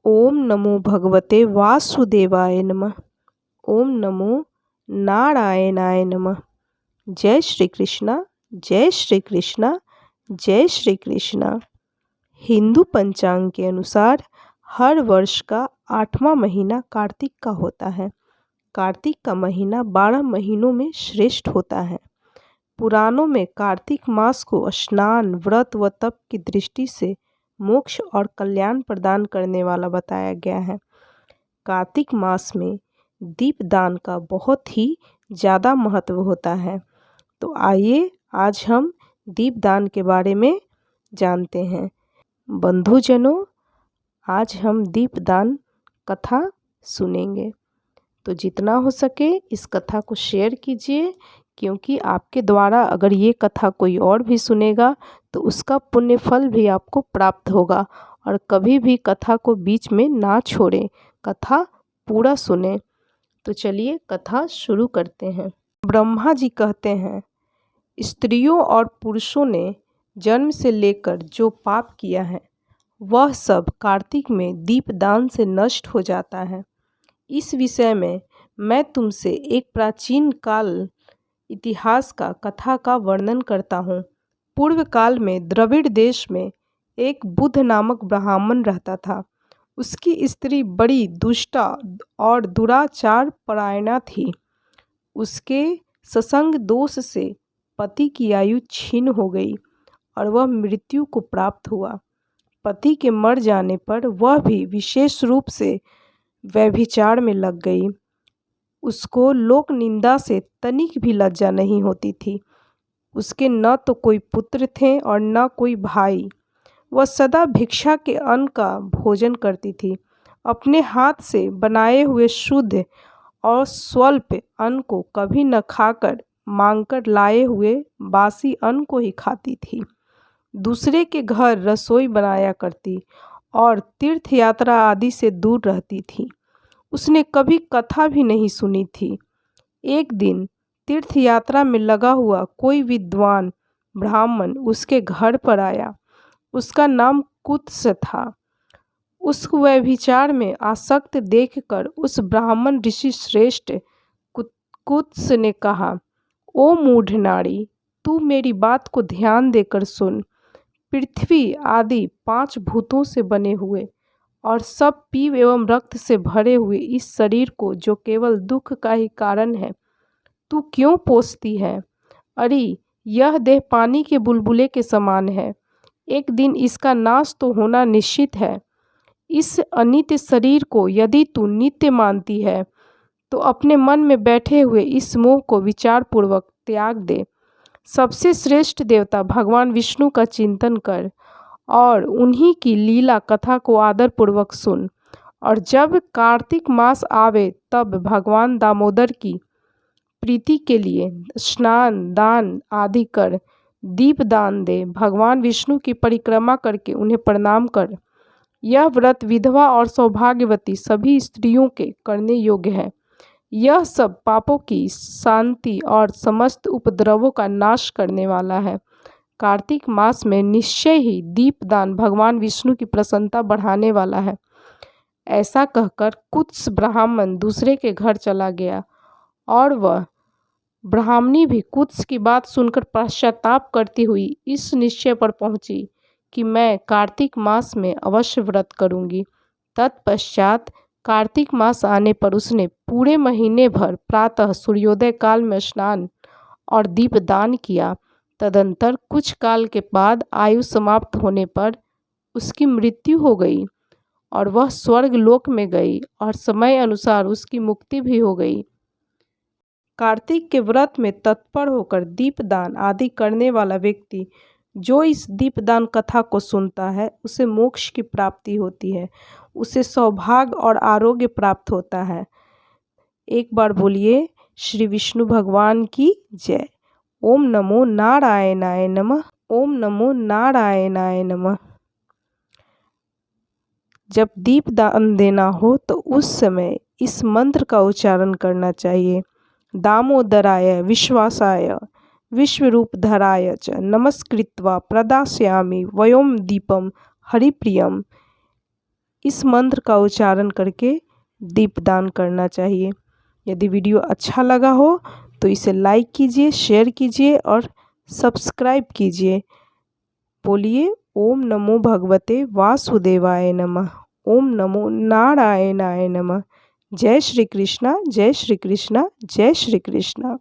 ओम नमो भगवते वासुदेवाय नमः। ओम नमो नारायणाय नमः। जय श्री कृष्णा, जय श्री कृष्णा, जय श्री कृष्णा। हिंदू पंचांग के अनुसार हर वर्ष का 8वां महीना कार्तिक का होता है। कार्तिक का महीना 12 महीनों में श्रेष्ठ होता है। पुराणों में कार्तिक मास को स्नान, व्रत व तप की दृष्टि से मोक्ष और कल्याण प्रदान करने वाला बताया गया है। कार्तिक मास में दीपदान का बहुत ही ज़्यादा महत्व होता है। तो आइए आज हम दीपदान के बारे में जानते हैं। बंधुजनों, आज हम दीपदान कथा सुनेंगे, तो जितना हो सके इस कथा को शेयर कीजिए, क्योंकि आपके द्वारा अगर ये कथा कोई और भी सुनेगा तो उसका पुण्य फल भी आपको प्राप्त होगा। और कभी भी कथा को बीच में ना छोड़ें, कथा पूरा सुने। तो चलिए कथा शुरू करते हैं। ब्रह्मा जी कहते हैं, स्त्रियों और पुरुषों ने जन्म से लेकर जो पाप किया है वह सब कार्तिक में दीपदान से नष्ट हो जाता है। इस विषय में मैं तुमसे एक प्राचीन काल इतिहास का कथा का वर्णन करता हूँ। पूर्व काल में द्रविड़ देश में एक बुद्ध नामक ब्राह्मण रहता था। उसकी स्त्री बड़ी दुष्टा और दुराचार परायणा थी। उसके ससंग दोष से पति की आयु क्षीण हो गई और वह मृत्यु को प्राप्त हुआ। पति के मर जाने पर वह भी विशेष रूप से व्यभिचार में लग गई। उसको लोक निंदा से तनिक भी लज्जा नहीं होती थी। उसके न तो कोई पुत्र थे और न कोई भाई। वह सदा भिक्षा के अन्न का भोजन करती थी। अपने हाथ से बनाए हुए शुद्ध और स्वल्प अन्न को कभी न खाकर मांगकर लाए हुए बासी अन्न को ही खाती थी। दूसरे के घर रसोई बनाया करती और तीर्थ यात्रा आदि से दूर रहती थी। उसने कभी कथा भी नहीं सुनी थी। एक दिन तीर्थ यात्रा में लगा हुआ कोई विद्वान ब्राह्मण उसके घर पर आया। उसका नाम कुत्स था। उस व्यभिचार में आसक्त देखकर उस ब्राह्मण ऋषि श्रेष्ठ कुत्स ने कहा, ओ मूढ़ नारी, तू मेरी बात को ध्यान देकर सुन। पृथ्वी आदि 5 भूतों से बने हुए और सब पीव एवं रक्त से भरे हुए इस शरीर को, जो केवल दुख का ही कारण है, तू क्यों पोसती है? अरे, यह देह पानी के बुलबुले के समान है। एक दिन इसका नाश तो होना निश्चित है। इस अनित्य शरीर को यदि तू नित्य मानती है तो अपने मन में बैठे हुए इस मोह को विचारपूर्वक त्याग दे। सबसे श्रेष्ठ देवता भगवान विष्णु का चिंतन कर और उन्हीं की लीला कथा को आदरपूर्वक सुन। और जब कार्तिक मास आवे तब भगवान दामोदर की प्रीति के लिए स्नान, दान आदि कर, दीप दान दे। भगवान विष्णु की परिक्रमा करके उन्हें प्रणाम कर। यह व्रत विधवा और सौभाग्यवती सभी स्त्रियों के करने योग्य है। यह सब पापों की शांति और समस्त उपद्रवों का नाश करने वाला है। कार्तिक मास में निश्चय ही दीपदान भगवान विष्णु की प्रसन्नता बढ़ाने वाला है। ऐसा कहकर कुत्स ब्राह्मण दूसरे के घर चला गया और वह ब्राह्मणी भी कुत्स की बात सुनकर पश्चाताप करती हुई इस निश्चय पर पहुंची कि मैं कार्तिक मास में अवश्य व्रत करूंगी। तत्पश्चात कार्तिक मास आने पर उसने पूरे महीने भर प्रातः सूर्योदय काल में स्नान और दीपदान किया। तदंतर कुछ काल के बाद आयु समाप्त होने पर उसकी मृत्यु हो गई और वह स्वर्ग लोक में गई और समय अनुसार उसकी मुक्ति भी हो गई। कार्तिक के व्रत में तत्पर होकर दीपदान आदि करने वाला व्यक्ति जो इस दीपदान कथा को सुनता है उसे मोक्ष की प्राप्ति होती है। उसे सौभाग्य और आरोग्य प्राप्त होता है। एक बार बोलिए, श्री विष्णु भगवान की जय। ओम नमो नारायणाय नमः। ओम नमो नारायणाय नमः। जब दीपदान देना हो तो उस समय इस मंत्र का उच्चारण करना चाहिए। दामोदराय विश्वासाय विश्वरूपधराय च नमस्कृत्वा प्रदास्यामि वयोम दीपम हरिप्रियम। इस मंत्र का उच्चारण करके दीपदान करना चाहिए। यदि वीडियो अच्छा लगा हो तो इसे लाइक कीजिए, शेयर कीजिए और सब्सक्राइब कीजिए। बोलिए ओम नमो भगवते वासुदेवाय नमः। ओम नमो नारायणाय नमः। जय श्री कृष्णा, जय श्री कृष्णा, जय श्री कृष्णा।